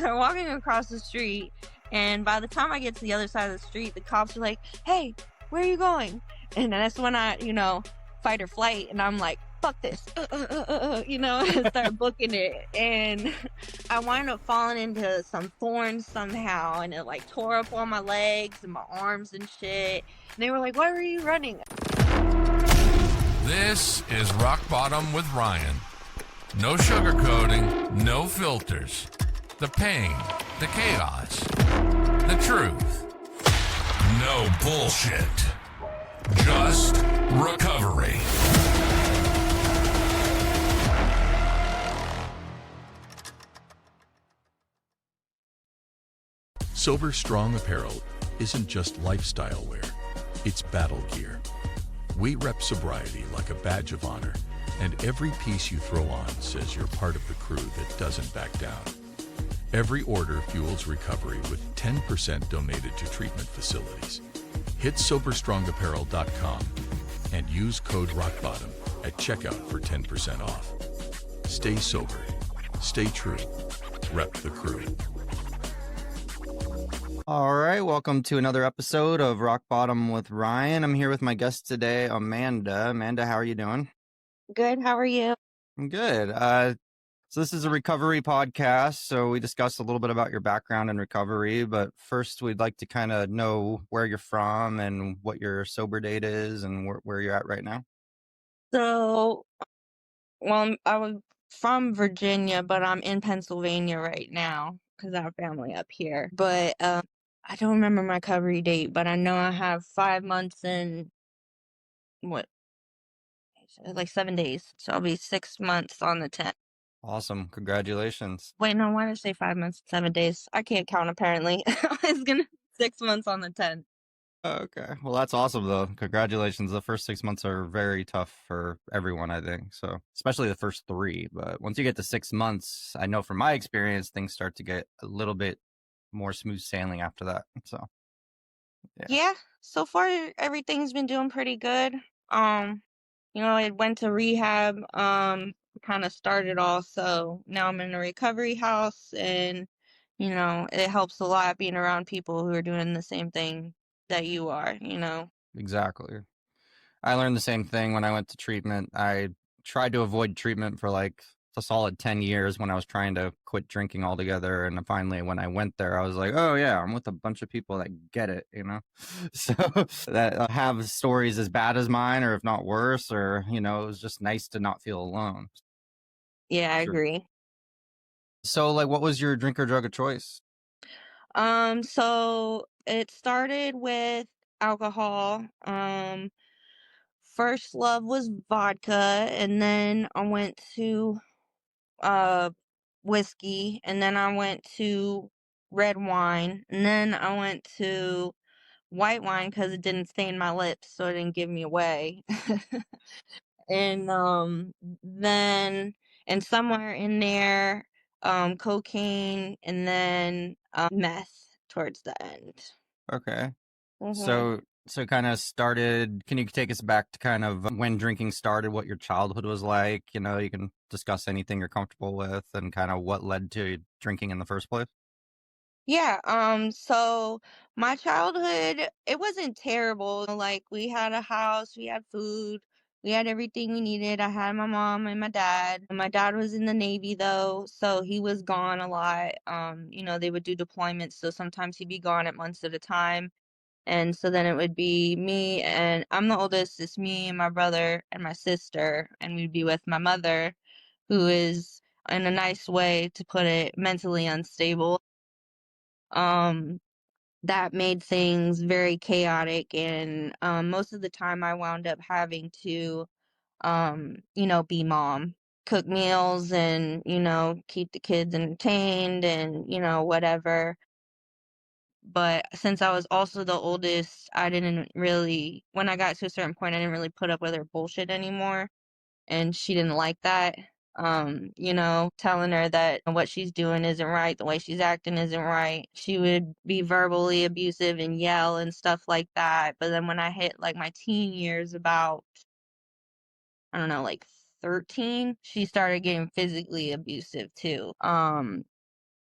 walking across the street, and by the time I get to the other side of the street, the cops are like, "Hey, where are you going?" And that's when I, fight or flight, and I'm like, "Fuck this," and start booking it, and I wind up falling into some thorns somehow, and it like tore up all my legs and my arms and shit. And they were like, "Why were you running?" This is Rock Bottom with Ryan. No sugarcoating, no filters. The pain, the chaos, the truth. No bullshit. Just recovery. Sober Strong apparel isn't just lifestyle wear, it's battle gear. We rep sobriety like a badge of honor, and every piece you throw on says you're part of the crew that doesn't back down. Every order fuels recovery with 10% donated to treatment facilities. Hit SoberStrongApparel.com and use code ROCKBOTTOM at checkout for 10% off. Stay sober, stay true, rep the crew. All right, welcome to another episode of Rock Bottom with Ryan. I'm here with my guest today, Amanda. Amanda, how are you doing? Good, how are you? I'm good. So this is a recovery podcast, so we discussed a little bit about your background in recovery, but first we'd like to kind of know where you're from and what your sober date is and where you're at right now. So, I was from Virginia, but I'm in Pennsylvania right now because I have family up here. But I don't remember my recovery date, but I know I have 5 months and what, like 7 days. So I'll be 6 months on the 10th. Awesome. Congratulations. Wait, no, why did I say 5 months, 7 days? I can't count apparently. It's gonna 6 months on the 10th. Okay. Well, that's awesome, though. Congratulations. The first 6 months are very tough for everyone, I think. So, especially the first 3. But once you get to 6 months, I know from my experience, things start to get a little bit more smooth sailing after that. So, Yeah, so far everything's been doing pretty good. I went to rehab, kind of started off, so now I'm in a recovery house, and it helps a lot being around people who are doing the same thing that you are. exactly. I learned the same thing when I went to treatment. I tried to avoid treatment for like a solid 10 years when I was trying to quit drinking altogether. And finally, when I went there, I was like, oh, yeah, I'm with a bunch of people that get it, So that have stories as bad as mine, or if not worse, or, it was just nice to not feel alone. Yeah, I Sure. agree. So, like, what was your drink or drug of choice? So it started with alcohol. First love was vodka, and then I went to uh whiskey, and then I went to red wine, and then I went to white wine because it didn't stain my lips, so it didn't give me away. And then and somewhere in there, cocaine, and then meth towards the end. Okay. Hmm. So kind of started, can you take us back to kind of when drinking started, what your childhood was like? You can discuss anything you're comfortable with and kind of what led to drinking in the first place. Yeah, so my childhood, it wasn't terrible. Like, we had a house, we had food, we had everything we needed. I had my mom and my dad. And my dad was in the Navy though, so he was gone a lot. They would do deployments, so sometimes he'd be gone at months at a time. And so then it would be me, and I'm the oldest, it's me and my brother and my sister, and we'd be with my mother, who is, in a nice way to put it, mentally unstable. Um, that made things very chaotic, and most of the time I wound up having to be mom, cook meals, and keep the kids entertained, and whatever. But since I was also the oldest, I didn't really, when I got to a certain point, I didn't really put up with her bullshit anymore, and she didn't like that. Telling her that what she's doing isn't right, the way she's acting isn't right. She would be verbally abusive and yell and stuff like that. But then when I hit like my teen years, about, I don't know, like 13, she started getting physically abusive too.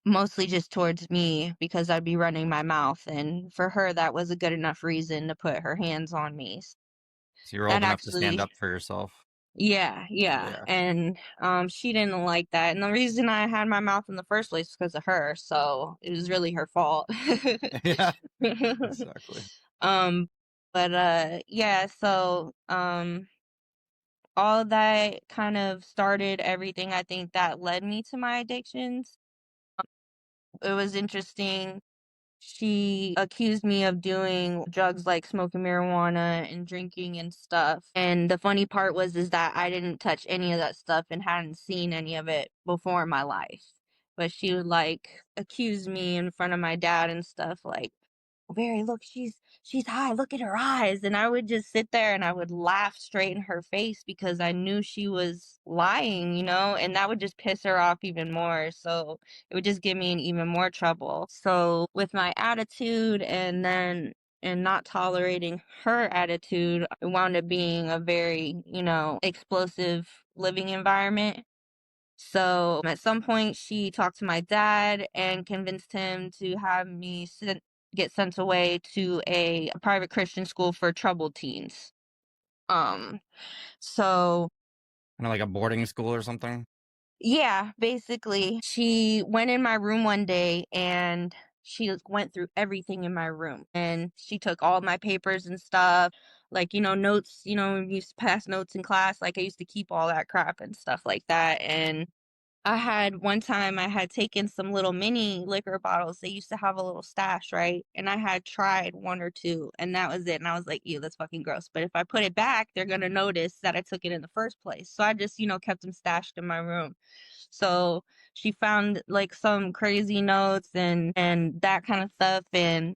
mostly just towards me because I'd be running my mouth, and for her, that was a good enough reason to put her hands on me. So you're That old enough to stand actually up for yourself. Yeah, yeah, Yeah. and, she didn't like that, and the reason I had my mouth in the first place is because of her, so it was really her fault. Yeah. Exactly. Um, yeah, so, all of that kind of started everything I think that led me to my addictions. It was interesting. She accused me of doing drugs like smoking marijuana and drinking and stuff. And the funny part was is that I didn't touch any of that stuff and hadn't seen any of it before in my life. But she would like accuse me in front of my dad and stuff like, Very, look, she's high. Look at her eyes. And I would just sit there and I would laugh straight in her face because I knew she was lying, and that would just piss her off even more. So it would just give me in even more trouble. So with my attitude and not tolerating her attitude, it wound up being a very, explosive living environment. So at some point, she talked to my dad and convinced him to have me get sent away to a private Christian school for troubled teens. Um, so Kind of like a boarding school or something. yeah, basically, she went in my room one day and she went through everything in my room and she took all my papers and stuff, like, notes, we used to pass notes in class. Like, I used to keep all that crap and stuff like that. And I had one time I had taken some little mini liquor bottles. They used to have a little stash, right? And I had tried one or two, and that was it. And I was like, ew, that's fucking gross. But if I put it back, they're gonna notice that I took it in the first place. So I just, kept them stashed in my room. So she found like some crazy notes and that kind of stuff, and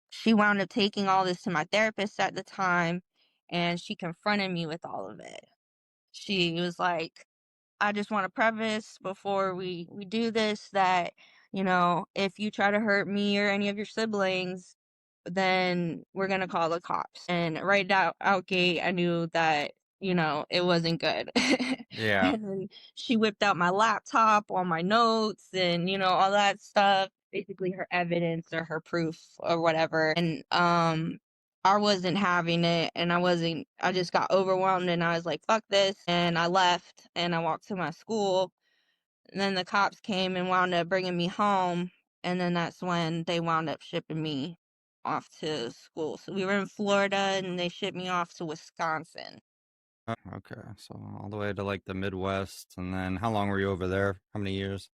she wound up taking all this to my therapist at the time, and she confronted me with all of it. She was like, I just want to preface before we do this that, if you try to hurt me or any of your siblings, then we're gonna call the cops. And right out gate, I knew that, it wasn't good. Yeah. And then she whipped out my laptop, all my notes, and all that stuff, basically her evidence or her proof or whatever. And I wasn't having it, and I just got overwhelmed and I was like, fuck this. And I left and I walked to my school. And then the cops came and wound up bringing me home. And then that's when they wound up shipping me off to school. So we were in Florida and they shipped me off to Wisconsin. Okay. So all the way to like the Midwest. And then how long were you over there? How many years?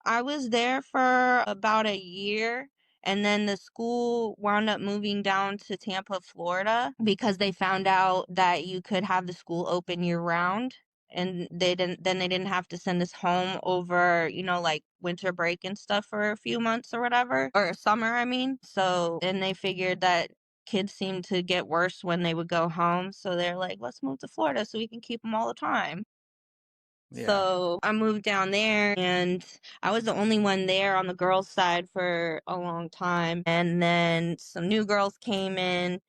I was there for about a year, and then the school wound up moving down to Tampa, Florida, because they found out that you could have the school open year round. And they didn't have to send us home over, like winter break and stuff for a few months or whatever, or summer, I mean. So then they figured that kids seemed to get worse when they would go home. So they're like, let's move to Florida so we can keep them all the time. Yeah. So I moved down there and I was the only one there on the girls' side for a long time. And then some new girls came in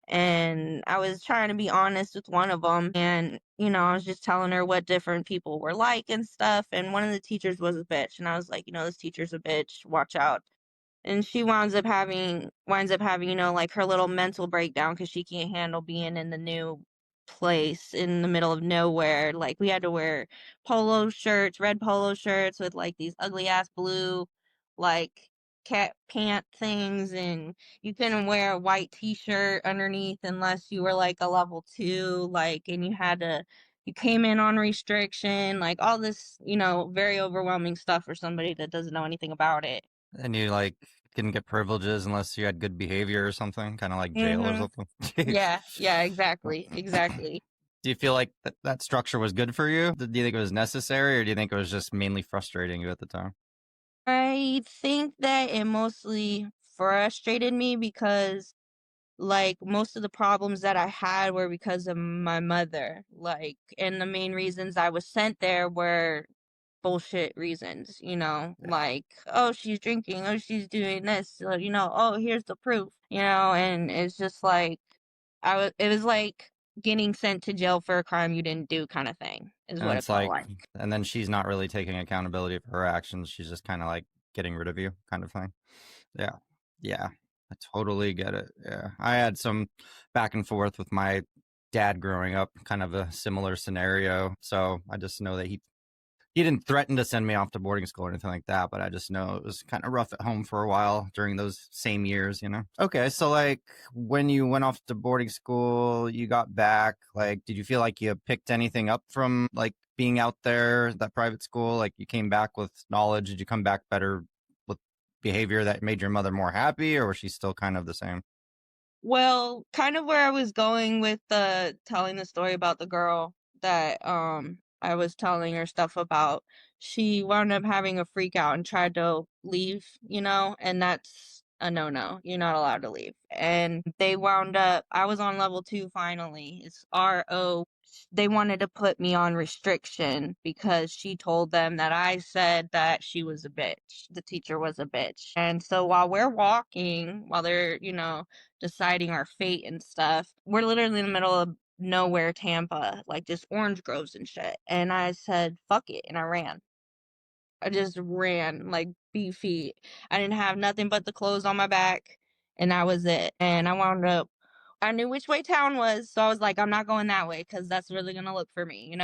and I was trying to be honest with one of them. And, I was just telling her what different people were like and stuff. And one of the teachers was a bitch. And I was like, this teacher's a bitch. Watch out. And she winds up having, like her little mental breakdown because she can't handle being in the new place in the middle of nowhere. Like, we had to wear red polo shirts with like these ugly ass blue, like, cat pant things, and you couldn't wear a white t-shirt underneath unless you were like a level 2, like, and you came in on restriction, like all this, very overwhelming stuff for somebody that doesn't know anything about it. And you like couldn't get privileges unless you had good behavior or something, kind of like jail or Mhm. something. Yeah, exactly, exactly. Do you feel like that structure was good for you? Do you think it was necessary, or do you think it was just mainly frustrating you at the time? I think that it mostly frustrated me because, like, most of the problems that I had were because of my mother. Like, and the main reasons I was sent there were bullshit reasons, Yeah. like, oh, she's drinking, oh, she's doing this, so, oh, here's the proof, and it's just like, it was like getting sent to jail for a crime you didn't do kind of thing is And what it it's felt like, like. and then she's not really taking accountability for her actions. She's just kind of like getting rid of you, kind of thing. Yeah. Yeah. I totally get it. Yeah. I had some back and forth with my dad growing up, kind of a similar scenario. So I just know that he didn't threaten to send me off to boarding school or anything like that, but I just know it was kind of rough at home for a while during those same years, you know? Okay, so like when you went off to boarding school, you got back, like, did you feel like you picked anything up from like being out there, that private school? Like you came back with knowledge? Did you come back better with behavior that made your mother more happy, or was she still kind of the same? Well, kind of where I was going with the telling the story about the girl that I was telling her stuff about, she wound up having a freak out and tried to leave, and that's a no-no. You're not allowed to leave. And they wound up, I was on level 2 finally. It's RO. They wanted to put me on restriction because she told them that I said that she was a bitch. The teacher was a bitch. And so while we're walking, while they're, deciding our fate and stuff. We're literally in the middle of nowhere, Tampa, like just orange groves and shit. And I said, fuck it. And I ran. I just ran like beefy. I didn't have nothing but the clothes on my back. And that was it. And I wound up, I knew which way town was. So I was like, I'm not going that way because that's really going to look for me.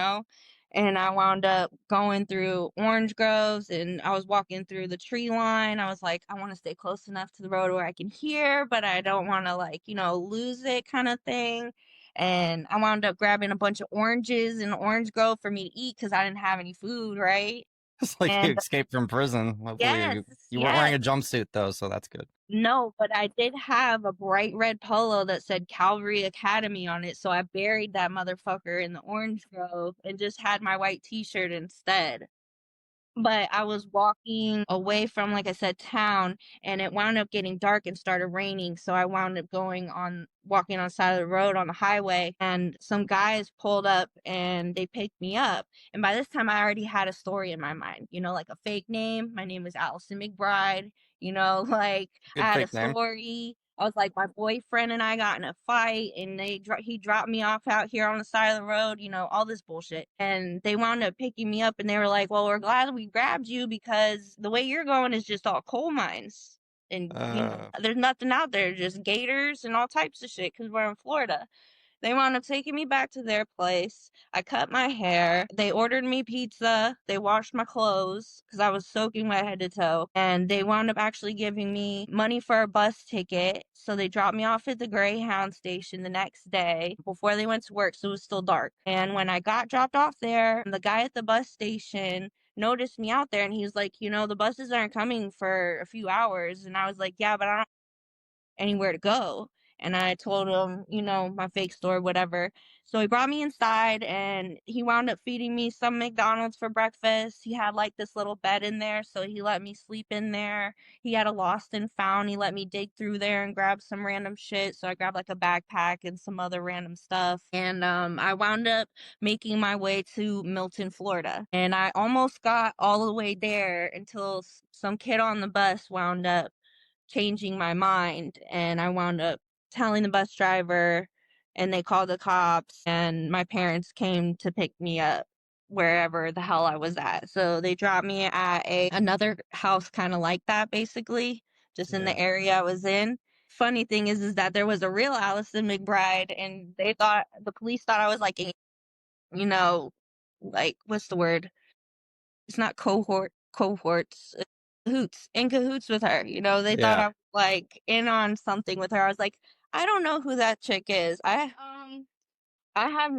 And I wound up going through orange groves and I was walking through the tree line. I was like, I want to stay close enough to the road where I can hear, but I don't want to, like, lose it kind of thing. And I wound up grabbing a bunch of oranges in the orange grove for me to eat because I didn't have any food, right? It's like you And escaped from prison. Hopefully yes, you weren't yes. wearing a jumpsuit though, so that's good. No, but I did have a bright red polo that said Calvary Academy on it, so I buried that motherfucker in the orange grove and just had my white t-shirt instead. But I was walking away from, like I said, town, and it wound up getting dark and started raining. So I wound up walking on the side of the road on the highway, and some guys pulled up and they picked me up. And by this time, I already had a story in my mind, like a fake name. My name is Allison McBride, like I Good had a fake name. story. I was like, my boyfriend and I got in a fight, and he dropped me off out here on the side of the road, all this bullshit. And they wound up picking me up, and they were like, "Well, we're glad we grabbed you because the way you're going is just all coal mines, and Uh, there's nothing out there, just gators and all types of shit because we're in Florida." They wound up taking me back to their place. I cut my hair. They ordered me pizza. They washed my clothes because I was soaking wet head to toe. And they wound up actually giving me money for a bus ticket. So they dropped me off at the Greyhound station the next day before they went to work. So it was still dark. And when I got dropped off there, the guy at the bus station noticed me out there and he was like, the buses aren't coming for a few hours. And I was like, yeah, but I don't anywhere to go. And I told him, my fake story, whatever. So he brought me inside and he wound up feeding me some McDonald's for breakfast. He had like this little bed in there, so he let me sleep in there. He had a lost and found. He let me dig through there and grab some random shit. So I grabbed like a backpack and some other random stuff. And I wound up making my way to Milton, Florida. And I almost got all the way there until some kid on the bus wound up changing my mind, and I wound up telling the bus driver, and they called the cops, and my parents came to pick me up wherever the hell I was at. So they dropped me at another house kind of like that, basically, just in yeah. the area I was in. Funny thing is that there was a real Allison McBride, and the police thought I was like you know like, what's the word, it's not cohorts, cahoots, in cahoots with her. They thought Yeah. I was like in on something with her. I was like, I don't know who that chick is. I have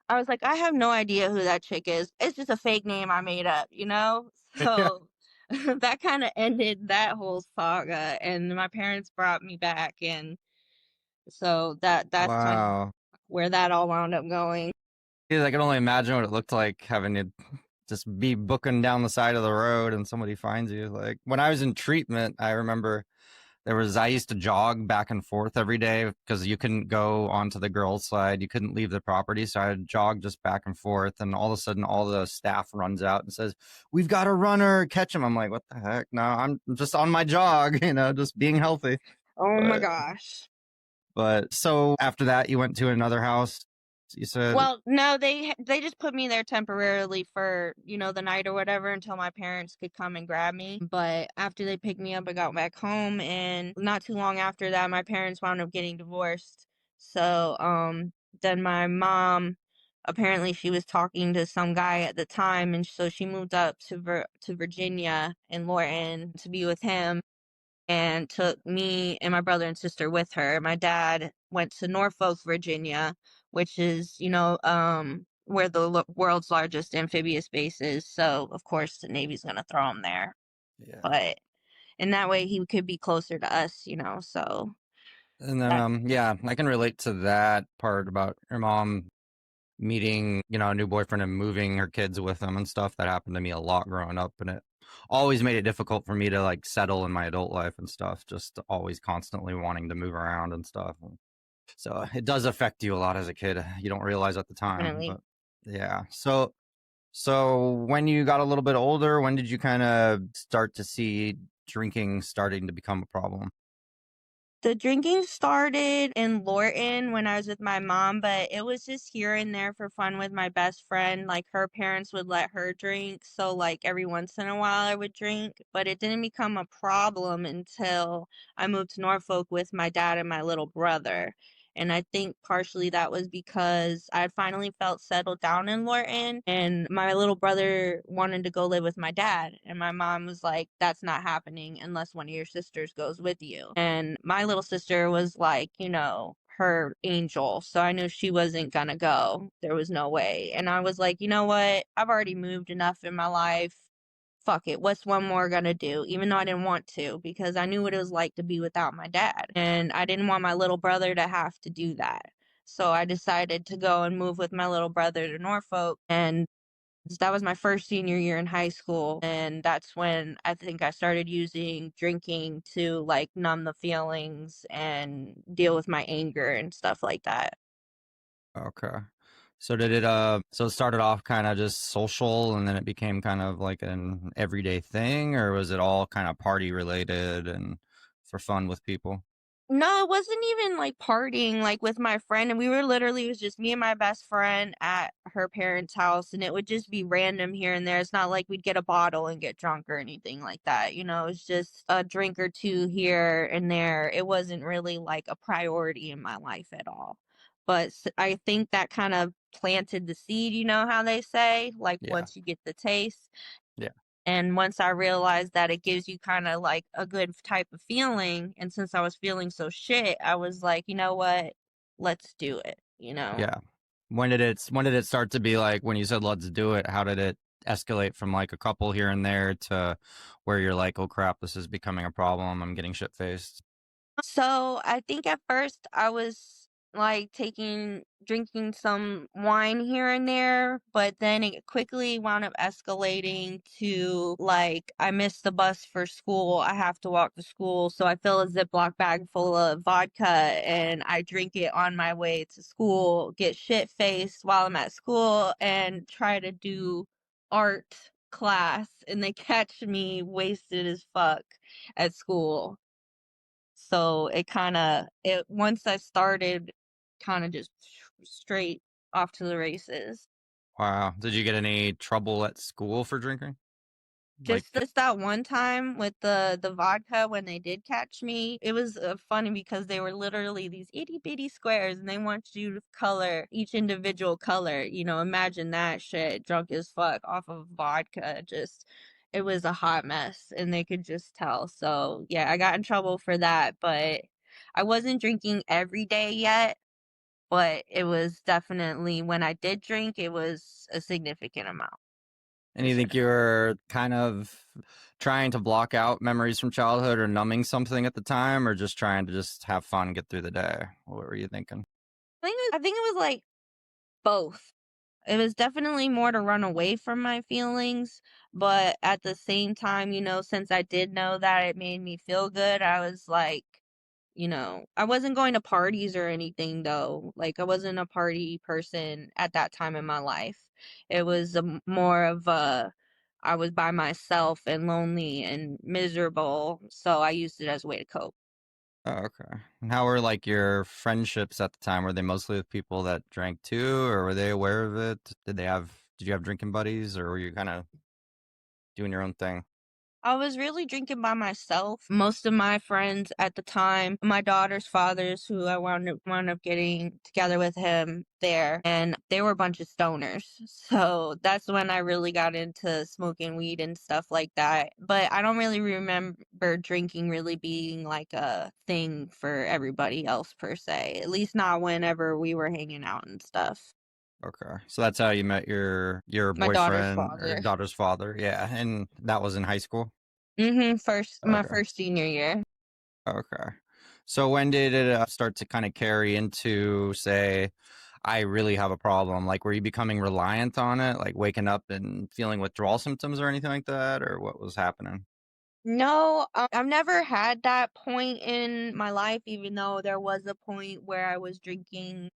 I was like, I have no idea who that chick is. It's just a fake name I made up. Yeah. So that kind of ended that whole saga, and my parents brought me back, and so that's kind of Wow. where that all wound up going. Dude, I can only imagine what it looked like having to just be booking down the side of the road and somebody finds you. Like when I was in treatment, I remember I used to jog back and forth every day because you couldn't go onto the girls' side. You couldn't leave the property. So I'd jog just back and forth. And all of a sudden, all the staff runs out and says, "We've got a runner, catch him." I'm like, what the heck? No, I'm just on my jog, just being healthy. Oh my But, gosh. but so after that, you went to another house. You said? Well, no, they just put me there temporarily for, the night or whatever until my parents could come and grab me. But after they picked me up, I got back home, and not too long after that, my parents wound up getting divorced. So, then my mom, apparently she was talking to some guy at the time, and so she moved up to Virginia in Lorton to be with him and took me and my brother and sister with her. My dad went to Norfolk, Virginia, which is, where the world's largest amphibious base is. So, of course, the Navy's going to throw him there. Yeah. But in that way, he could be closer to us, so And then, that yeah, I can relate to that part about your mom meeting, a new boyfriend and moving her kids with them and stuff. That happened to me a lot growing up, and it always made it difficult for me to like settle in my adult life and stuff. Just always constantly wanting to move around and stuff. So it does affect you a lot as a kid. You don't realize at the time, definitely. but yeah. So when you got a little bit older, when did you kind of start to see drinking starting to become a problem? The drinking started in Lorton when I was with my mom, but it was just here and there for fun with my best friend. Like her parents would let her drink, so like every once in a while I would drink, but it didn't become a problem until I moved to Norfolk with my dad and my little brother. And I think partially that was because I had finally felt settled down in Lorton, and my little brother wanted to go live with my dad. And my mom was like, that's not happening unless one of your sisters goes with you. And my little sister was like, her angel. So I knew she wasn't gonna go. There was no way. And I was like, you know what? I've already moved enough in my life. Fuck it. What's one more gonna do? Even though I didn't want to, because I knew what it was like to be without my dad. And I didn't want my little brother to have to do that. So I decided to go and move with my little brother to Norfolk. And that was my first senior year in high school. And that's when I think I started using drinking to like numb the feelings and deal with my anger and stuff like that. Okay. So so it started off kind of just social and then it became kind of like an everyday thing, or was it all kind of party related and for fun with people? No, it wasn't even like partying like with my friend, and we were literally, it was just me and my best friend at her parents' house, and it would just be random here and there. It's not like we'd get a bottle and get drunk or anything like that. It's just a drink or two here and there. It wasn't really like a priority in my life at all. But I think that kind of planted the seed, how they say, like Yeah. once you get the taste. Yeah. And once I realized that it gives you kind of like a good type of feeling, and since I was feeling so shit, I was like, you know what? Let's do it. Yeah. When did it start to be like when you said let's do it, how did it escalate from like a couple here and there to where you're like, oh crap, this is becoming a problem. I'm getting shit faced. So I think at first I was like drinking some wine here and there, but then it quickly wound up escalating to like I missed the bus for school. I have to walk to school. So I fill a Ziploc bag full of vodka and I drink it on my way to school, get shit faced while I'm at school, and try to do art class. And they catch me wasted as fuck at school. So it once I started kind of just straight off to the races. Wow. Did you get any trouble at school for drinking? Like, Just that one time with the vodka when they did catch me, it was funny because they were literally these itty bitty squares and they want you to color each individual color. Imagine that shit, drunk as fuck off of vodka. Just it was a hot mess and they could just tell. So yeah, I got in trouble for that, but I wasn't drinking every day yet. But it was definitely when I did drink, it was a significant amount and for you sure. think you were kind of trying to block out memories from childhood or numbing something at the time, or just trying to just have fun and get through the day? What were you thinking? I think it was like both. It was definitely more to run away from my feelings, but at the same time, since I did know that it made me feel good, I was like, I wasn't going to parties or anything though. Like I wasn't a party person at that time in my life. It was more of a I was by myself and lonely and miserable, so I used it as a way to cope. Oh, okay. And how were like your friendships at the time? Were they mostly with people that drank too, or were they aware of it? Did you have drinking buddies, or were you kind of doing your own thing? I was really drinking by myself. Most of my friends at the time, my daughter's fathers, who I wound up getting together with him there, and they were a bunch of stoners. So that's when I really got into smoking weed and stuff like that. But I don't really remember drinking really being like a thing for everybody else per se. At least not whenever we were hanging out and stuff. Okay. So that's how you met your My daughter's boyfriend or father. daughter's father. Yeah, and that was in high school. My Okay. first senior year. Okay. So when did it start to kind of carry into, say, I really have a problem? Like, were you becoming reliant on it, like waking up and feeling withdrawal symptoms or anything like that, or what was happening? No, I've never had that point in my life, even though there was a point where I was drinking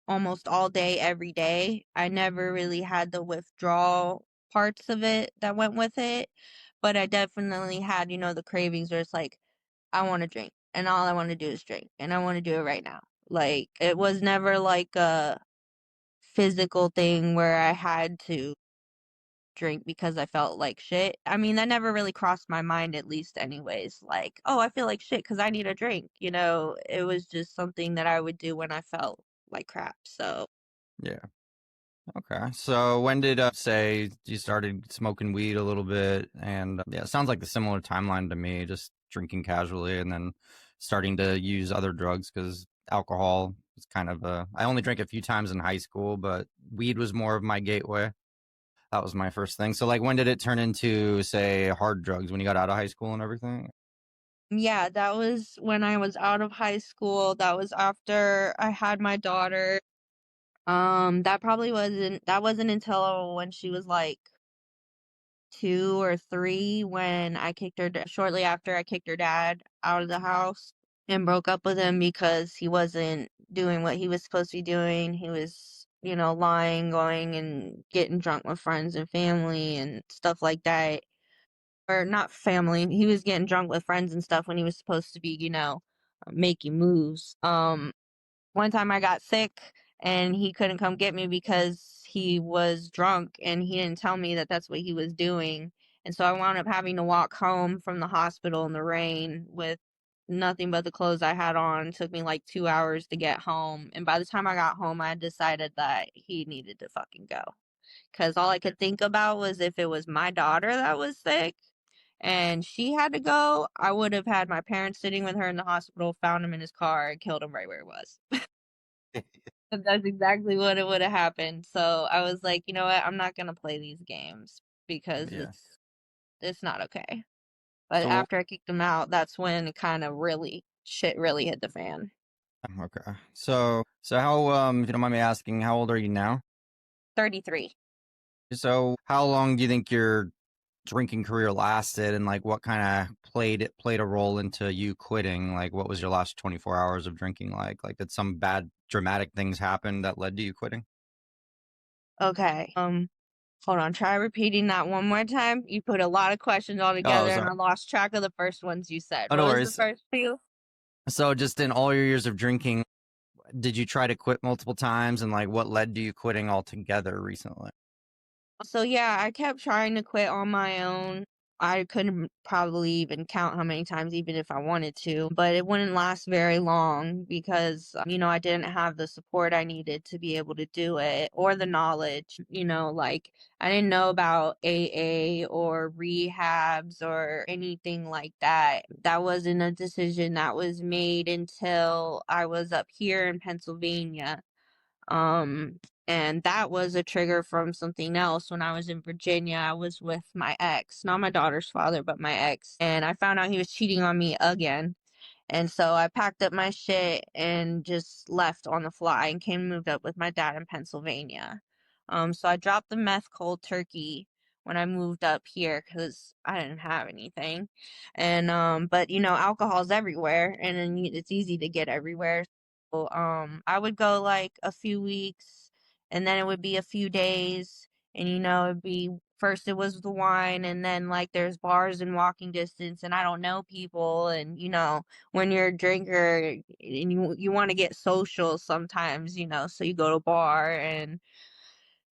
almost all day, every day. I never really had the withdrawal parts of it that went with it, but I definitely had, the cravings where it's like, I want to drink, and all I want to do is drink, and I want to do it right now. Like, it was never like a physical thing where I had to drink because I felt like shit. I mean, that never really crossed my mind, at least anyways. Like, oh, I feel like shit because I need a drink. It was just something that I would do when I felt like crap. So, Yeah. Okay. So when did say you started smoking weed a little bit, and yeah, it sounds like a similar timeline to me, just drinking casually and then starting to use other drugs because alcohol is kind of I only drank a few times in high school, but weed was more of my gateway. That was my first thing. So like when did it turn into, say, hard drugs when you got out of high school and everything? yeah, that was when I was out of high school. That was after I had my daughter. That wasn't until when she was like 2 or 3 when shortly after I kicked her dad out of the house and broke up with him because he wasn't doing what he was supposed to be doing. He was, lying, going and getting drunk with friends and family and stuff like that. Or not family. He was getting drunk with friends and stuff when he was supposed to be, making moves. One time I got sick and he couldn't come get me because he was drunk and he didn't tell me that that's what he was doing. And so I wound up having to walk home from the hospital in the rain with nothing but the clothes I had on. It took me like 2 hours to get home. And by the time I got home, I had decided that he needed to fucking go. Because all I could think about was if it was my daughter that was sick and she had to go, I would have had my parents sitting with her in the hospital, found him in his car, and killed him right where it was. And that's exactly what it would have happened. So I was like, you know what? I'm not gonna play these games because Yeah. it's not okay. But So after I kicked him out, that's when it kind of really shit really hit the fan. okay. So how if you don't mind me asking, how old are you now? 33. So how long do you think your drinking career lasted, and like what kind of played a role into you quitting? Like what was your last 24 hours of drinking like? Like did some bad dramatic things happen that led to you quitting? Okay. Hold on. Try repeating that one more time. You put a lot of questions all Oh, together, and sorry. I lost track of the first ones you said. Oh, no What was the worries. first few? So just in all your years of drinking, did you try to quit multiple times, and like what led to you quitting altogether recently? So yeah, I kept trying to quit on my own. I couldn't probably even count how many times, even if I wanted to, but it wouldn't last very long because, I didn't have the support I needed to be able to do it or the knowledge, like I didn't know about AA or rehabs or anything like that. That wasn't a decision that was made until I was up here in Pennsylvania. Um, and that was a trigger from something else. When I was in Virginia, I was with my ex, not my daughter's father, but my ex, and I found out he was cheating on me again. And so I packed up my shit and just left on the fly and came and moved up with my dad in Pennsylvania. So I dropped the meth cold turkey when I moved up here because I didn't have anything. And but alcohol's everywhere, and then it's easy to get everywhere. So I would go like a few weeks, and then it would be a few days, and it'd be first it was the wine, and then like there's bars in walking distance, and I don't know people, and when you're a drinker and you want to get social sometimes, so you go to a bar, and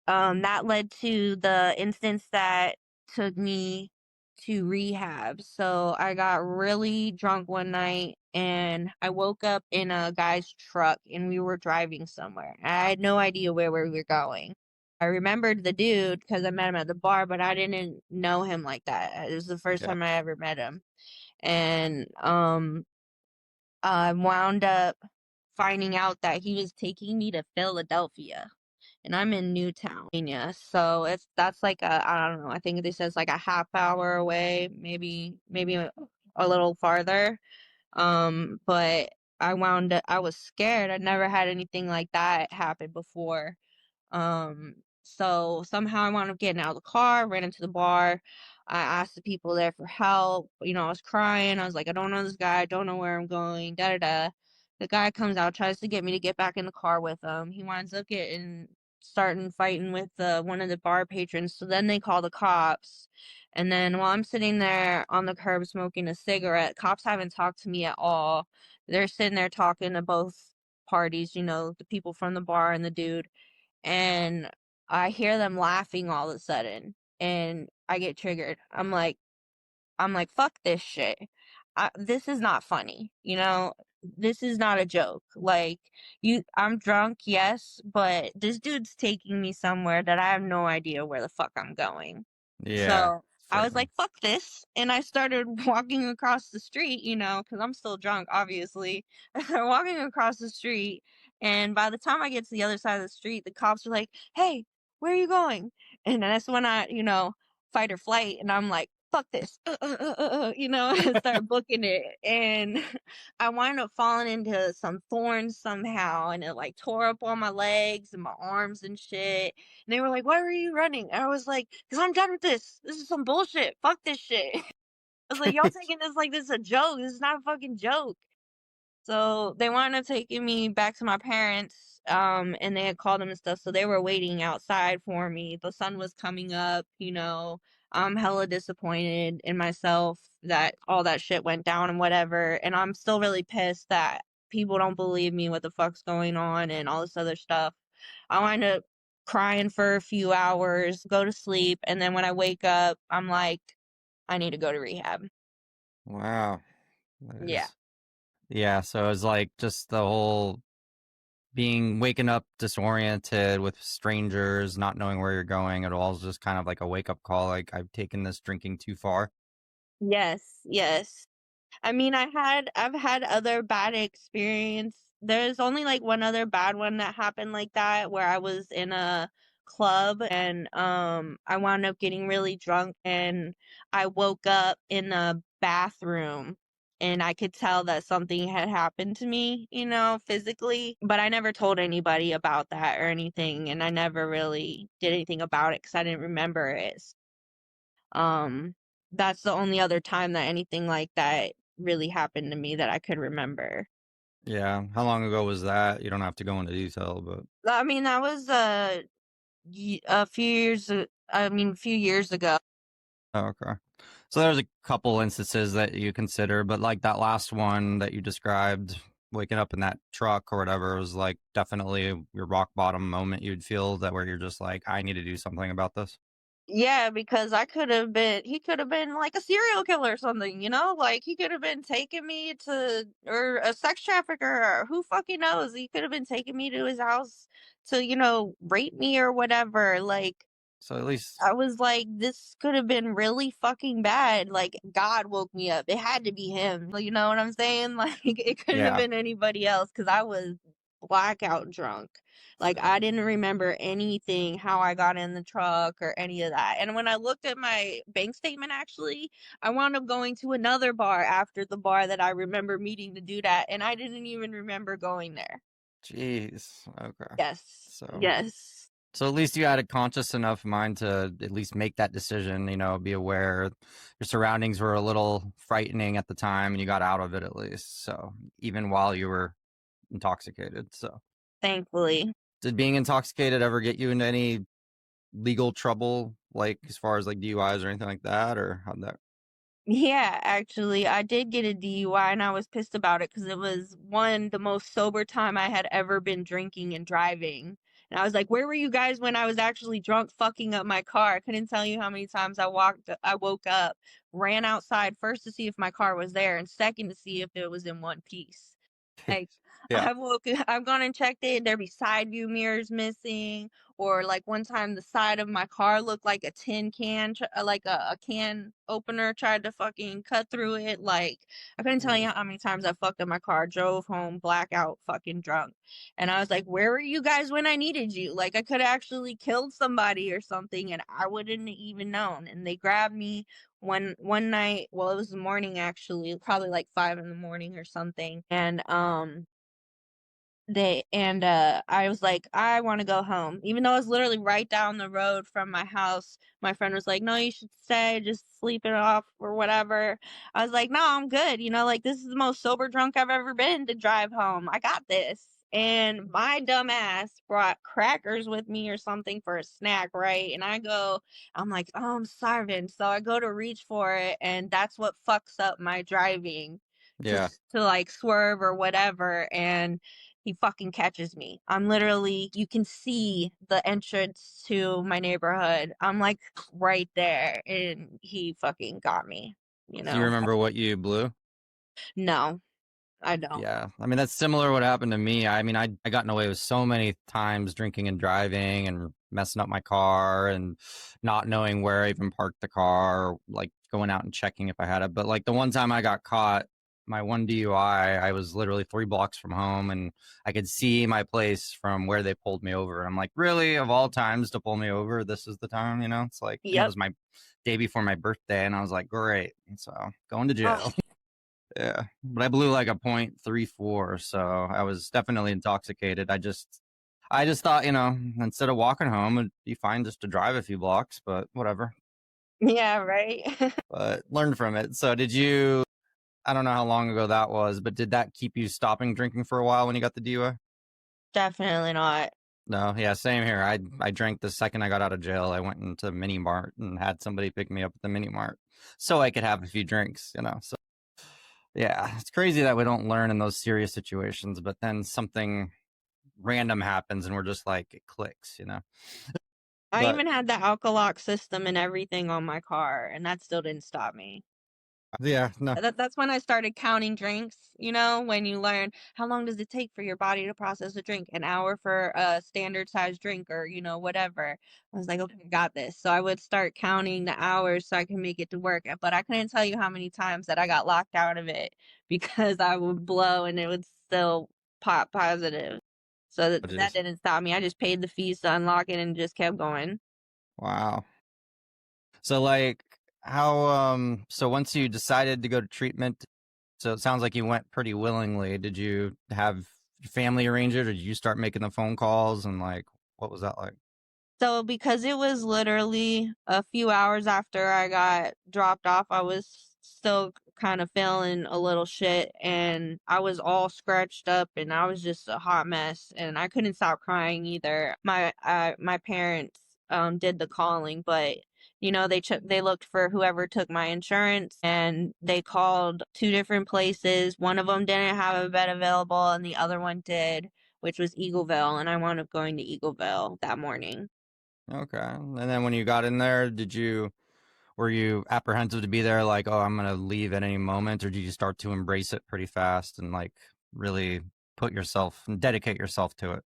that led to the instance that took me to rehab. So I got really drunk one night and I woke up in a guy's truck and we were driving somewhere. I had no idea where we were going. I remembered the dude because I met him at the bar, but I didn't know him like that. It was the first Yeah. time I ever met him. And I wound up finding out that he was taking me to Philadelphia, and I'm in Newtown, Pennsylvania. So that's like I don't know. I think they says like a half hour away, maybe a little farther. But I was scared. I never had anything like that happen before. So somehow I wound up getting out of the car, ran into the bar. I asked the people there for help. I was crying. I was like, I don't know this guy. I don't know where I'm going. Da da da. The guy comes out, tries to get me to get back in the car with him. He winds up starting fighting with one of the bar patrons. So then they call the cops. And then while I'm sitting there on the curb smoking a cigarette, cops haven't talked to me at all. They're sitting there talking to both parties, the people from the bar and the dude, and I hear them laughing all of a sudden, and I get triggered. I'm like, fuck this shit. This is not funny, This is not a joke. Like, I'm drunk, yes, but this dude's taking me somewhere that I have no idea where the fuck I'm going. Yeah. So I was Frightening. like, fuck this. And I started walking across the street, because I'm still drunk, obviously. Walking across the street. And by the time I get to the other side of the street, the cops are like, hey, where are you going? And that's when I, fight or flight. And I'm like, fuck this, and start booking it. And I wound up falling into some thorns somehow. And it like tore up all my legs and my arms and shit. And they were like, why were you running? And I was like, because I'm done with this. This is some bullshit. Fuck this shit. I was like, y'all taking this like this is a joke. This is not a fucking joke. So they wound up taking me back to my parents, and they had called them and stuff. So they were waiting outside for me. The sun was coming up, I'm hella disappointed in myself that all that shit went down and whatever. And I'm still really pissed that people don't believe me what the fuck's going on and all this other stuff. I wind up crying for a few hours, go to sleep, and then when I wake up, I'm like, I need to go to rehab. Wow. That Yeah. is. Yeah. So it's like just the whole waking up disoriented with strangers, not knowing where you're going. It all is just kind of like a wake up call. Like, I've taken this drinking too far. Yes, yes. I mean, I've had other bad experience. There's only like one other bad one that happened like that where I was in a club and I wound up getting really drunk and I woke up in a bathroom and I could tell that something had happened to me, physically, but I never told anybody about that or anything, and I never really did anything about it cuz I didn't remember it. Um, that's the only other time that anything like that really happened to me that I could remember. Yeah. How long ago was that? You don't have to go into detail, but I mean, that was a few years. A few years ago. oh, okay. So there's a couple instances that you consider, but like that last one that you described, waking up in that truck or whatever, was like definitely your rock bottom moment. You'd feel that where you're just like, I need to do something about this. Yeah, because he could have been like a serial killer or something, like he could have been taking me to, or a sex trafficker, or who fucking knows? He could have been taking me to his house to, rape me or whatever. Like, So at least, I was like, this could have been really fucking bad. Like, God woke me up. It had to be him. Like, you know what I'm saying? Like, it couldn't have yeah. been anybody else because I was blackout drunk. Like, Same. I didn't remember anything, how I got in the truck or any of that. And when I looked at my bank statement, actually, I wound up going to another bar after the bar that I remember meeting the dude at, and I didn't even remember going there. Jeez. Okay. Yes. So. Yes. So at least you had a conscious enough mind to at least make that decision, be aware your surroundings were a little frightening at the time and you got out of it at least. So even while you were intoxicated. So Thankfully. did being intoxicated ever get you into any legal trouble, like as far as like DUIs or anything like that, or how'd that? Yeah, actually, I did get a DUI and I was pissed about it because it was one, the most sober time I had ever been drinking and driving. And I was like, where were you guys when I was actually drunk fucking up my car? I couldn't tell you how many times I woke up, ran outside first to see if my car was there and second to see if it was in one piece. Like Yeah. I've gone and checked it, there'd be side view mirrors missing, or like one time the side of my car looked like a tin can, like a can opener tried to fucking cut through it. Like I couldn't tell you how many times I fucked up my car, drove home blackout, fucking drunk, and I was like, "Where were you guys when I needed you? Like I could have actually killed somebody or something, and I wouldn't have even known." And they grabbed me one night. Well, it was the morning actually, probably like 5 in the morning or something, and I was like, "I wanna go home." Even though I was literally right down the road from my house, my friend was like, "No, you should stay, just sleep it off or whatever." I was like, "No, I'm good, like, this is the most sober drunk I've ever been to drive home. I got this." And my dumb ass brought crackers with me or something for a snack, right? And I'm like, "Oh, I'm starving." So I go to reach for it, and that's what fucks up my driving Yeah. to, like, swerve or whatever, and he fucking catches me. I'm literally you can see the entrance to my neighborhood. I'm, like, right there, and he fucking got me, you Do you know? remember what you blew? No, I don't. Yeah, I mean that's similar to what happened to me. I mean, I gotten away with so many times drinking and driving and messing up my car and not knowing where I even parked the car, like going out and checking if I had it. But like the one time I got caught, my one DUI, I was literally 3 blocks from home and I could see my place from where they pulled me over. I'm like, really, of all times to pull me over, this is the time, you know? It's like, and it Yep. was my day before my birthday, and I was like, great. And so going to jail. Oh, Yeah, but I blew like a .34, so I was definitely intoxicated. I just thought, instead of walking home, it'd be fine just to drive a few blocks, but whatever. yeah, right? But learned from it. So did you? I don't know how long ago that was, but did that keep you stopping drinking for a while when you got the DUI? Definitely not. No, yeah, same here. I drank the second I got out of jail. I went into Mini Mart and had somebody pick me up at the Mini Mart so I could have a few drinks. So yeah, it's crazy that we don't learn in those serious situations, but then something random happens and we're just like, it clicks. I But even had the alkalock system and everything on my car, and that still didn't stop me. yeah, no, That's when I started counting drinks, when you learn how long does it take for your body to process a drink? An hour for a standard size drink or, whatever. I was like, okay, I got this. So I would start counting the hours so I can make it to work. But I couldn't tell you how many times that I got locked out of it because I would blow and it would still pop positive. So it that is. didn't stop me. I just paid the fees to unlock it and just kept going. Wow. So like so once you decided to go to treatment, so it sounds like you went pretty willingly. Did you have your family arrange it or did you start making the phone calls and like what was that like? So because it was literally a few hours after I got dropped off, I was still kind of feeling a little shit and I was all scratched up and I was just a hot mess and I couldn't stop crying either. My parents did the calling, but they looked for whoever took my insurance and they called two different places. One of them didn't have a bed available and the other one did, which was Eagleville, and I wound up going to Eagleville that morning. Okay. And then when you got in there, were you apprehensive to be there like, oh, I'm gonna leave at any moment, or did you start to embrace it pretty fast and like really put yourself and dedicate yourself to it?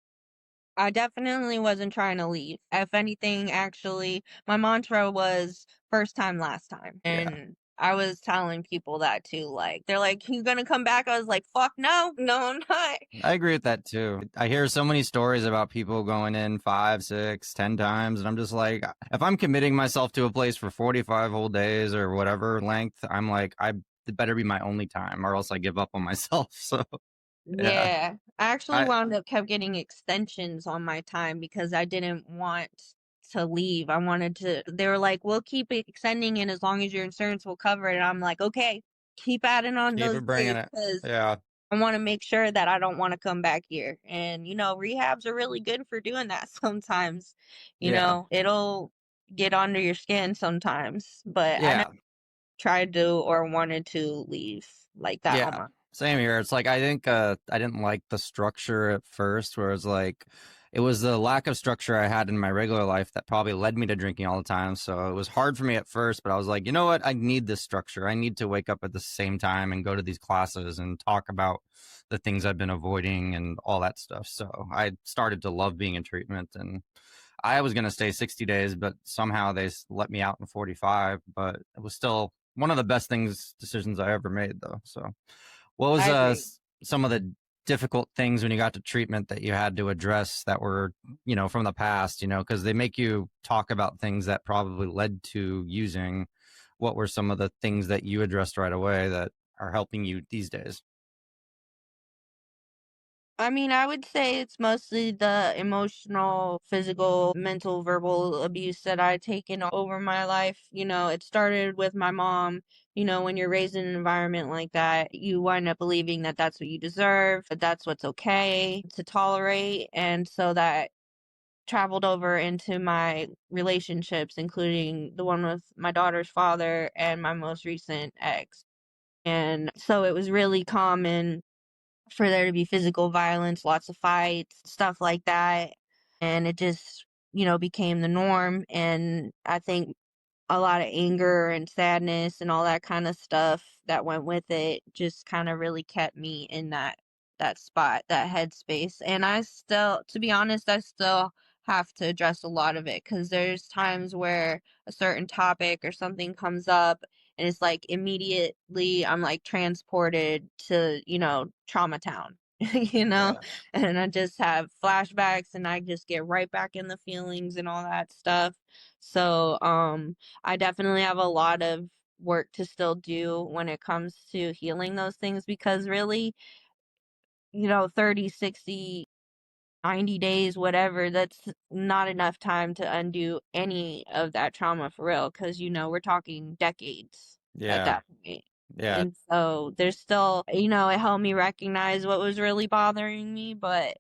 I definitely wasn't trying to leave. If anything, actually, my mantra was first time, last time. Yeah. And I was telling people that too. Like, they're like, you gonna come back? I was like, fuck no, no, I'm not. I agree with that too. I hear so many stories about people going in 5, 6, 10 times, and I'm just like, if I'm committing myself to a place for 45 whole days or whatever length, I'm like, it better be my only time, or else I give up on myself. So yeah, Yeah. I actually I wound up kept getting extensions on my time because I didn't want to leave. I wanted to, they were like, we'll keep it extending it as long as your insurance will cover it. And I'm like, okay, keep adding on keep those it bringing days it. because Yeah, I want to make sure that I don't want to come back here. And, rehabs are really good for doing that sometimes. Yeah. It'll get under your skin sometimes, but I never Yeah. tried to or wanted to leave like that on Yeah, my. same here. It's like I think I didn't like the structure at first, where it's like it was the lack of structure I had in my regular life that probably led me to drinking all the time. So it was hard for me at first, but I was like, you know what? I need this structure. I need to wake up at the same time and go to these classes and talk about the things I've been avoiding and all that stuff. So I started to love being in treatment, and I was going to stay 60 days, but somehow they let me out in 45. But it was still one of the best decisions I ever made, though. So what was I agree. some of the difficult things when you got to treatment that you had to address that were, from the past, because they make you talk about things that probably led to using. What were some of the things that you addressed right away that are helping you these days? I mean, I would say it's mostly the emotional, physical, mental, verbal abuse that I've taken over my life. It started with my mom. When you're raised in an environment like that, you wind up believing that that's what you deserve, that that's what's okay to tolerate. And so that traveled over into my relationships, including the one with my daughter's father and my most recent ex. And so it was really common for there to be physical violence, lots of fights, stuff like that. And it just, became the norm. And I think a lot of anger and sadness and all that kind of stuff that went with it just kind of really kept me in that spot, that headspace. And I still, to be honest, I still have to address a lot of it because there's times where a certain topic or something comes up and it's like immediately I'm like transported to, trauma town. you know Yeah. and I just have flashbacks and I just get right back in the feelings and all that stuff. So I definitely have a lot of work to still do when it comes to healing those things because really, 30, 60, 90 days, whatever, that's not enough time to undo any of that trauma for real because, we're talking decades at Yeah. that point. Yeah. And so there's still, it helped me recognize what was really bothering me, but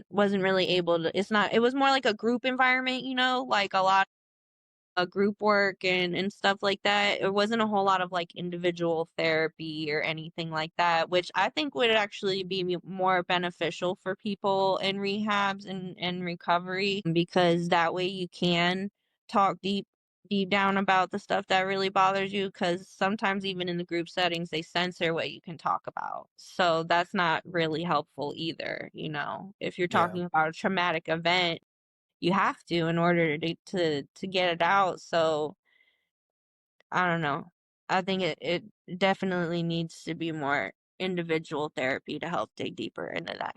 wasn't really able to, it was more like a group environment, like a lot group work and stuff like that. It wasn't a whole lot of like individual therapy or anything like that, which I think would actually be more beneficial for people in rehabs and recovery because that way you can talk deep down about the stuff that really bothers you because sometimes even in the group settings they censor what you can talk about, so that's not really helpful either. If you're Yeah. talking about a traumatic event, you have to in order to get it out. So I don't know. I think it definitely needs to be more individual therapy to help dig deeper into that.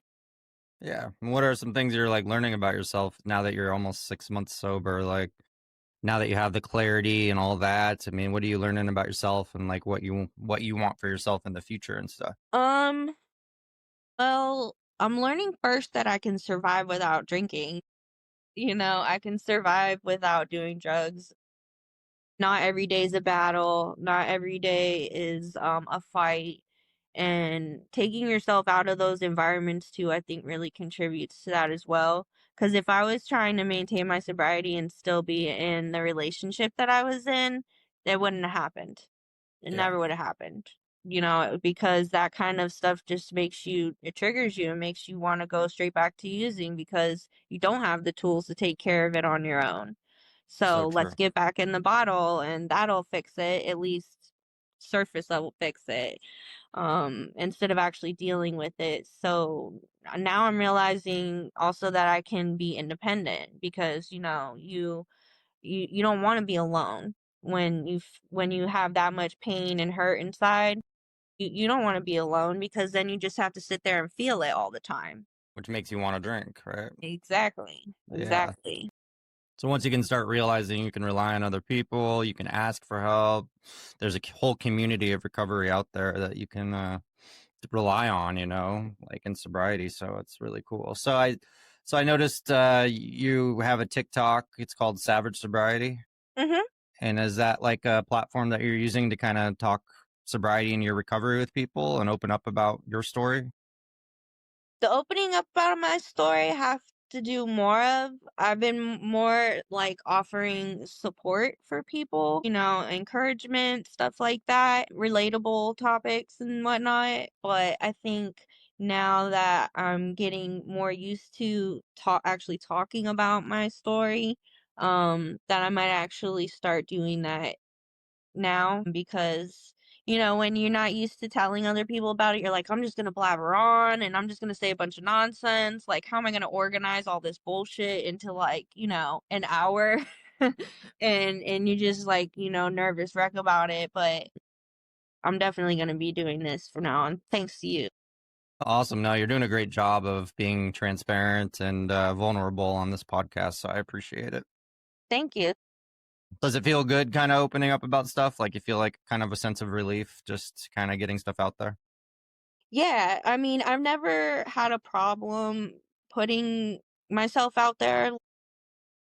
Yeah. And what are some things you're like learning about yourself now that you're almost 6 months sober? Like now that you have the clarity and all that, I mean, what are you learning about yourself and like what you want for yourself in the future and stuff? Um, well, I'm learning first that I can survive without drinking. I can survive without doing drugs. Not every day is a battle. Not every day is a fight. And taking yourself out of those environments too, I think really contributes to that as well. Because if I was trying to maintain my sobriety and still be in the relationship that I was in, that wouldn't have happened. It Yeah. never would have happened. Because that kind of stuff just it triggers you and makes you want to go straight back to using because you don't have the tools to take care of it on your own. So So let's true. get back in the bottle and that'll fix it, at least surface level fix it, instead of actually dealing with it. So now I'm realizing also that I can be independent because, you don't want to be alone when you have that much pain and hurt inside. You don't want to be alone because then you just have to sit there and feel it all the time. Which makes you want to drink, right? Exactly. Yeah. Exactly. So once you can start realizing you can rely on other people, you can ask for help. There's a whole community of recovery out there that you can rely on, like in sobriety. So it's really cool. So I noticed you have a TikTok. It's called Savage Sobriety. Mhm. And is that like a platform that you're using to kind of talk sobriety and your recovery with people and open up about your story? The opening up about my story I have to do more of. I've been more like offering support for people, encouragement, stuff like that, relatable topics and whatnot. But I think now that I'm getting more used to actually talking about my story, that I might actually start doing that now because when you're not used to telling other people about it, you're like, I'm just gonna blabber on and I'm just gonna say a bunch of nonsense. Like, how am I gonna organize all this bullshit into like, an hour? And you're just like, nervous wreck about it. But I'm definitely gonna be doing this from now on, thanks to you. Awesome. No, you're doing a great job of being transparent and vulnerable on this podcast. So I appreciate it. Thank you. Does it feel good kind of opening up about stuff? Like you feel like kind of a sense of relief just kind of getting stuff out there? Yeah, I mean, I've never had a problem putting myself out there.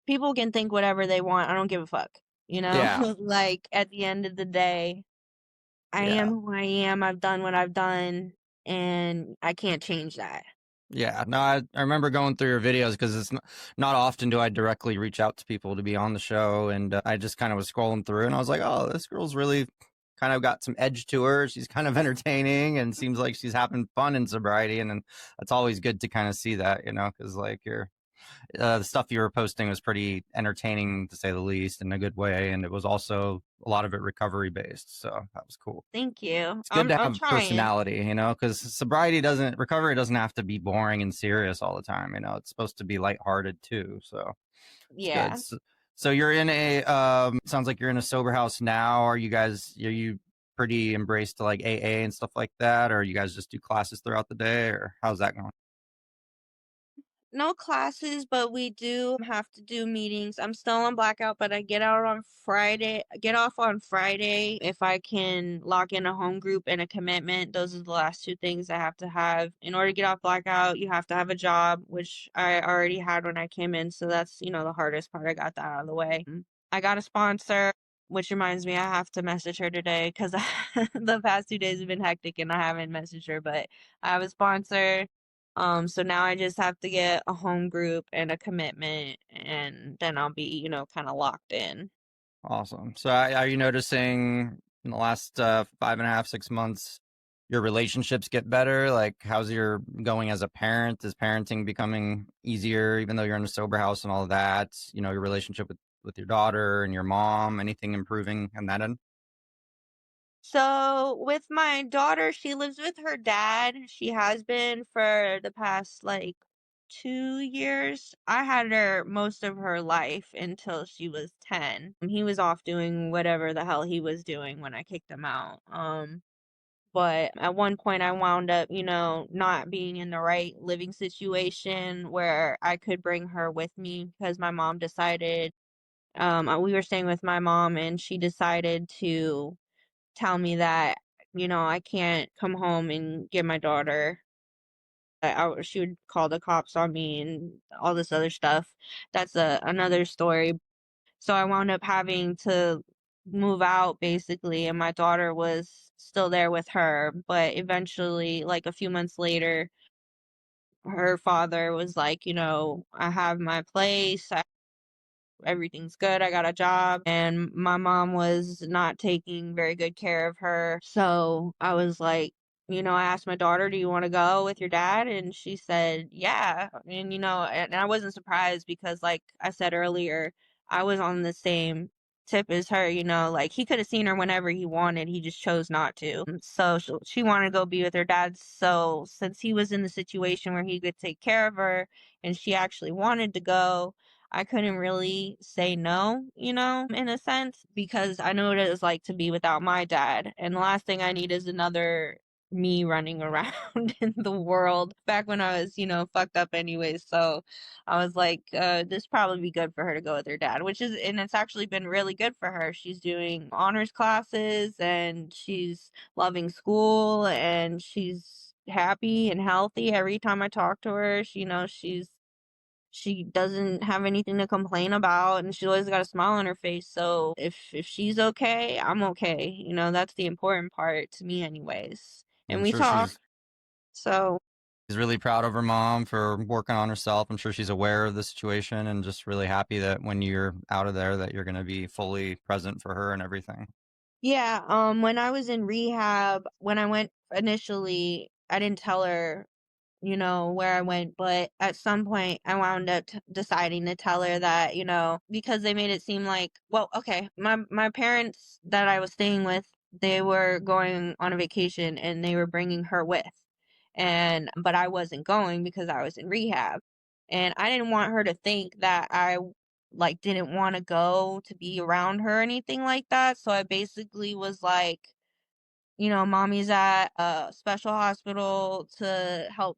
People can think whatever they want. I don't give a fuck, you know? Yeah. Like, at the end of the day, I am Yeah. who I am. I've done what I've done, and I can't change that. Yeah, no, I remember going through your videos because it's not often do I directly reach out to people to be on the show. And I just kind of was scrolling through and I was like, oh, this girl's really kind of got some edge to her. She's kind of entertaining and seems like she's having fun in sobriety. And then it's always good to kind of see that, because like the stuff you were posting was pretty entertaining to say the least in a good way. And it was also a lot of it recovery based. So that was cool. Thank you. It's good to I'm have trying. personality, because recovery doesn't have to be boring and serious all the time. It's supposed to be lighthearted too. So it's good. Yeah. So you're in sounds like you're in a sober house now. Are you pretty embraced to like AA and stuff like that? Or you guys just do classes throughout the day, or how's that going? No classes, but we do have to do meetings. I'm still on blackout, but I get out on Friday. I get off on Friday if I can lock in a home group and a commitment. Those are the last two things I have to have. In order to get off blackout, you have to have a job, which I already had when I came in. So that's, the hardest part. I got that out of the way. I got a sponsor, which reminds me I have to message her today because the past 2 days have been hectic and I haven't messaged her, but I have a sponsor. So now I just have to get a home group and a commitment, and then I'll be, kind of locked in. Awesome. So are you noticing in the last 5.5, 6 months, your relationships get better? Like, how's your going as a parent? Is parenting becoming easier, even though you're in a sober house and all of that? Your relationship with your daughter and your mom, anything improving on that end? So with my daughter, she lives with her dad. She has been for the past like 2 years. I had her most of her life until she was 10. He was off doing whatever the hell he was doing when I kicked him out. But at one point I wound up, not being in the right living situation where I could bring her with me because my mom decided, we were staying with my mom and she decided to tell me that, I can't come home and get my daughter. She would call the cops on me and all this other stuff. That's another story. So I wound up having to move out basically, and my daughter was still there with her. But eventually, like a few months later, her father was like, I have my place. Everything's good. I got a job. And my mom was not taking very good care of her. So I was like, I asked my daughter, do you want to go with your dad? And she said, yeah. And, and I wasn't surprised because, like I said earlier, I was on the same tip as her, like he could have seen her whenever he wanted. He just chose not to. So she wanted to go be with her dad. So since he was in the situation where he could take care of her and she actually wanted to go, I couldn't really say no, in a sense, because I know what it is like to be without my dad. And the last thing I need is another me running around in the world back when I was, fucked up anyways. So I was like, this probably be good for her to go with her dad, and it's actually been really good for her. She's doing honors classes and she's loving school and she's happy and healthy every time I talk to her. She's she doesn't have anything to complain about, and she always got a smile on her face. So if she's okay, I'm okay. That's the important part to me anyways. And I'm we sure talk. So she's really proud of her mom for working on herself. I'm sure she's aware of the situation and just really happy that when you're out of there that you're going to be fully present for her and everything. yeah, when I was in rehab, when I went initially, I didn't tell her where I went. But at some point, I wound up deciding to tell her that, because they made it seem like, well, okay, my parents that I was staying with, they were going on a vacation and they were bringing her with. But I wasn't going because I was in rehab. And I didn't want her to think that I like didn't want to go to be around her or anything like that. So I basically was like, mommy's at a special hospital to help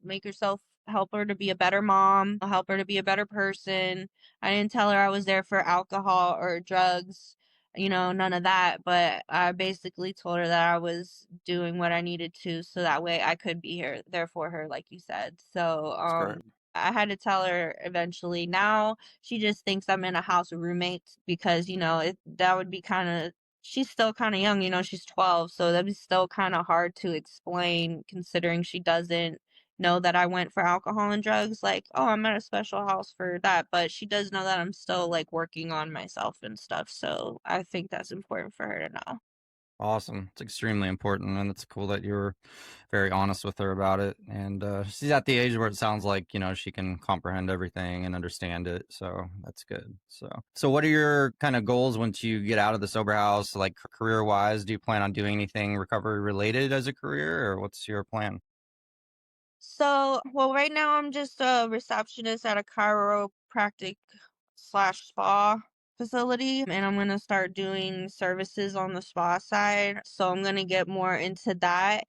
her to be a better mom, help her to be a better person. I didn't tell her I was there for alcohol or drugs, none of that. But I basically told her that I was doing what I needed to so that way I could be there for her, like you said. So, That's great. I had to tell her eventually. Now she just thinks I'm in a house of roommates because, that would be kind of she's still kind of young, she's 12, so that'd be still kind of hard to explain considering she doesn't know that I went for alcohol and drugs. Like, oh, I'm at a special house for that, but she does know that I'm still like working on myself and stuff. So I think that's important for her to know. Awesome. It's extremely important, and it's cool that you're very honest with her about it. And she's at the age where it sounds like she can comprehend everything and understand it. So that's good. So what are your kind of goals once you get out of the sober house, like career wise? Do you plan on doing anything recovery related as a career, or what's your plan? So, well, right now I'm just a receptionist at a chiropractic slash spa facility, and I'm gonna start doing services on the spa side. So I'm gonna get more into that,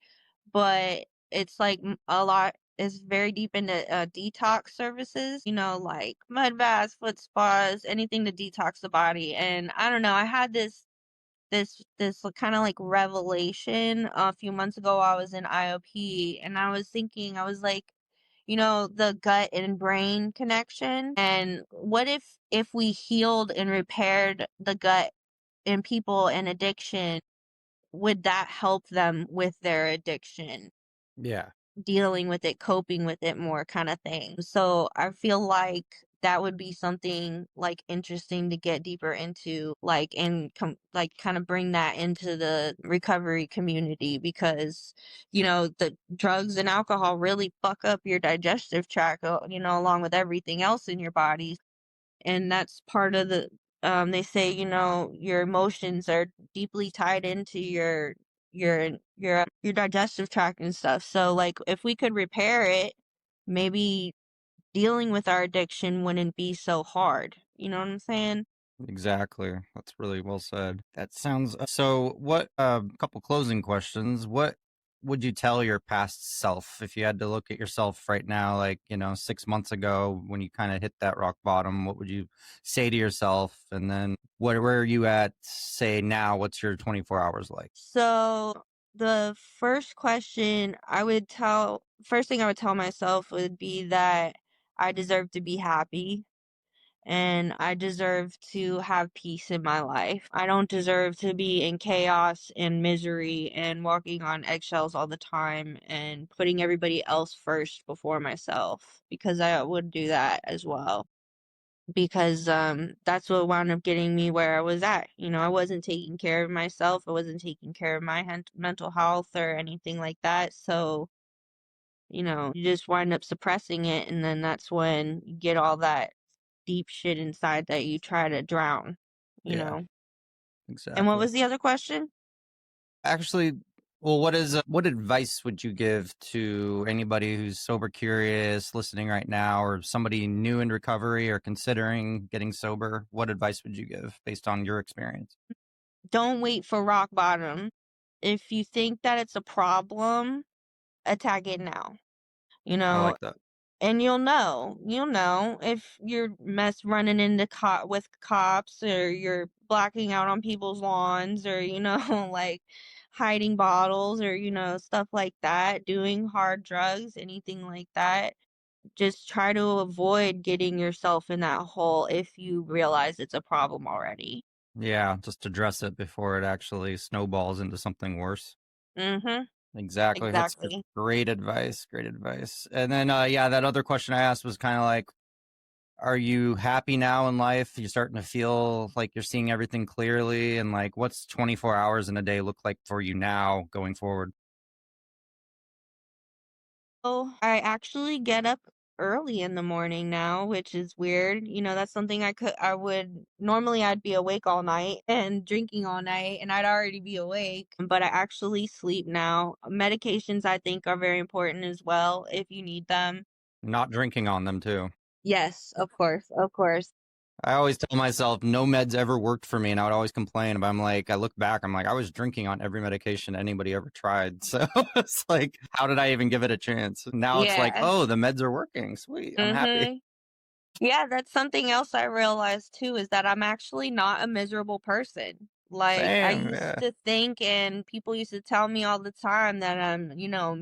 but it's like a lot. It's very deep into detox services, like mud baths, foot spas, anything to detox the body. And I don't know, I had this kind of like revelation a few months ago. I was in IOP and I was thinking, I was like, the gut and brain connection. And what if we healed and repaired the gut in people in addiction, would that help them with their addiction? Yeah. Dealing with it, coping with it more kind of thing. So I feel like that would be something like interesting to get deeper into, like and like kind of bring that into the recovery community because the drugs and alcohol really fuck up your digestive tract, along with everything else in your body. And that's part of they say, your emotions are deeply tied into your digestive tract and stuff. So like if we could repair it, maybe dealing with our addiction wouldn't be so hard. You know what I'm saying? Exactly. That's really well said. That sounds so. What? Couple closing questions. What would you tell your past self if you had to look at yourself right now, like 6 months ago when you kind of hit that rock bottom? What would you say to yourself? And then where are you at? Say now, what's your 24 hours like? So the first thing I would tell myself would be that I deserve to be happy and I deserve to have peace in my life. I don't deserve to be in chaos and misery and walking on eggshells all the time and putting everybody else first before myself because I would do that as well. Because that's what wound up getting me where I was at. I wasn't taking care of myself. I wasn't taking care of my mental health or anything like that. So, you just wind up suppressing it and then that's when you get all that deep shit inside that you try to drown, you Yeah, know? And what exactly. was the other question? Actually, well, what advice would you give to anybody who's sober curious listening right now, or somebody new in recovery or considering getting sober? What advice would you give based on your experience? Don't wait for rock bottom. If you think that it's a problem, attack it now. You I know, like that. and you'll know if you're running into with cops or you're blacking out on people's lawns or like hiding bottles or stuff like that, doing hard drugs, anything like that. just try to avoid getting yourself in that hole if you realize it's a problem already. Yeah, just address it before it actually snowballs into something worse. Mhm. Exactly. That's Exactly. great advice. Great advice. And then, yeah, that other question I asked was kind of like, are you happy now in life? You starting to feel like you're seeing everything clearly? And like, what's 24 hours in a day look like for you now going forward? Oh, I actually get up early in the morning now, which is weird. That's something I would normally I'd be awake all night and drinking all night and I'd already be awake, but I actually sleep now. Medications I think are very important as well if you need them. Not drinking on them too. Yes, of course, of course. I always tell myself no meds ever worked for me, and I would always complain. But I'm like, I look back, I'm like, I was drinking on every medication anybody ever tried. So it's like, how did I even give it a chance? Now it's like, Yeah. oh, the meds are working. Sweet, I'm happy. Mhm. Yeah, that's something else I realized too is that I'm actually not a miserable person. Like I Same, used yeah, to think and people used to tell me all the time that I'm,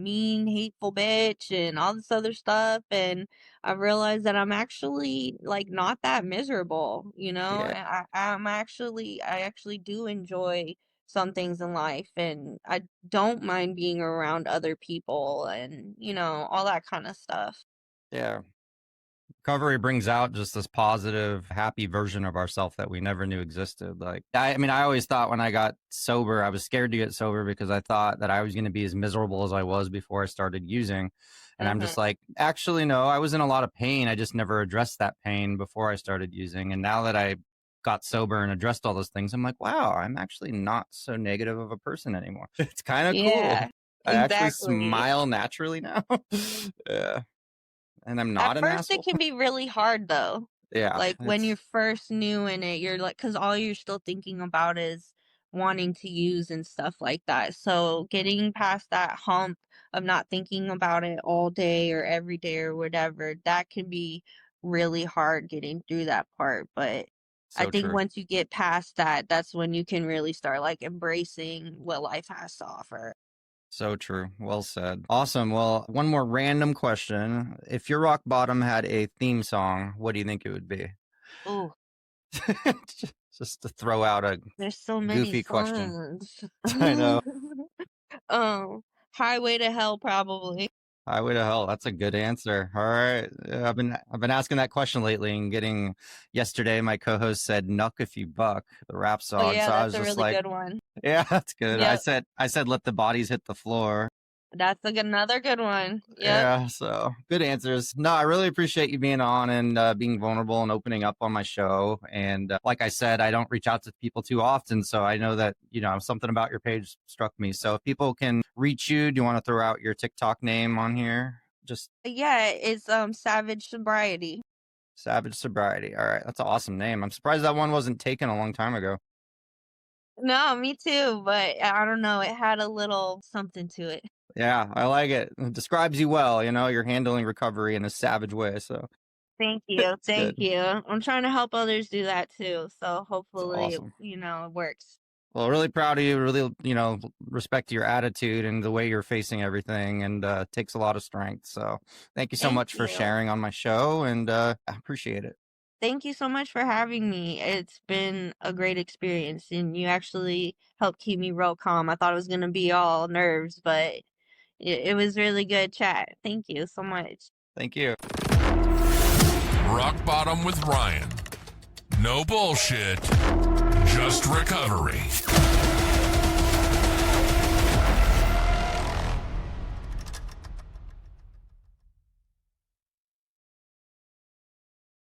mean, hateful bitch and all this other stuff and I realized that I'm actually like not that miserable, yeah, and I actually do enjoy some things in life and I don't mind being around other people and, all that kind of stuff. yeah. Recovery brings out just this positive, happy version of ourselves that we never knew existed. Like, I mean, I always thought when I got sober, I was scared to get sober because I thought that I was going to be as miserable as I was before I started using. And I'm Mhm. just like, actually, no, I was in a lot of pain. I just never addressed that pain before I started using. And now that I got sober and addressed all those things, I'm like, wow, I'm actually not so negative of a person anymore. It's kind of cool. Yeah. I actually Exactly. smile naturally now. Yeah. And I'm At not an first, it asshole. can be really hard though. Yeah, Like when you're it's first new in it, you're like, because all you're still thinking about is wanting to use and stuff like that. So getting past that hump of not thinking about it all day or every day or whatever, that can be really hard getting through that part. But I so think true. once you get past that, that's when you can really start like embracing what life has to offer. So true. Well said. Awesome. Well, one more random question. If your rock bottom had a theme song, what do you think it would be? Ooh, Just to throw out a there's so many goofy question. songs. I know. Um, Highway to Hell, probably. Highway to Hell. That's a good answer. All right. I've been asking that question lately and getting yesterday my co-host said "Nuck if you buck," the rap Oh, song. yeah, So I that's was a just really like, good one. yeah, that's good. I Yep, said I said let the bodies hit the floor. that's another good one. Yep. Yeah, so good answers. No, I really appreciate you being on and being vulnerable and opening up on my show. And like I said, I don't reach out to people too often. So I know that, something about your page struck me. So if people can reach you, do you want to throw out your TikTok name on here? Just Yeah, it's, Savage Sobriety. Savage Sobriety. All right. That's an awesome name. I'm surprised that one wasn't taken a long time ago. No, me too, but I don't know, it had a little something to it. Yeah, I like it. It describes you well. You're handling recovery in a savage way. So Thank you, it's thank good. you. I'm trying to help others do that too, so It's hopefully, awesome. it works. Well, really proud of you. Really, respect your attitude and the way you're facing everything, and it takes a lot of strength. So, thank you so Thank much for you. sharing on my show, and I appreciate it. Thank you so much for having me. It's been a great experience, and you actually helped keep me real calm. I thought it was gonna be all nerves, but it was really good chat. Thank you so much. Thank you. Rock Bottom with Ryan. No bullshit, just recovery.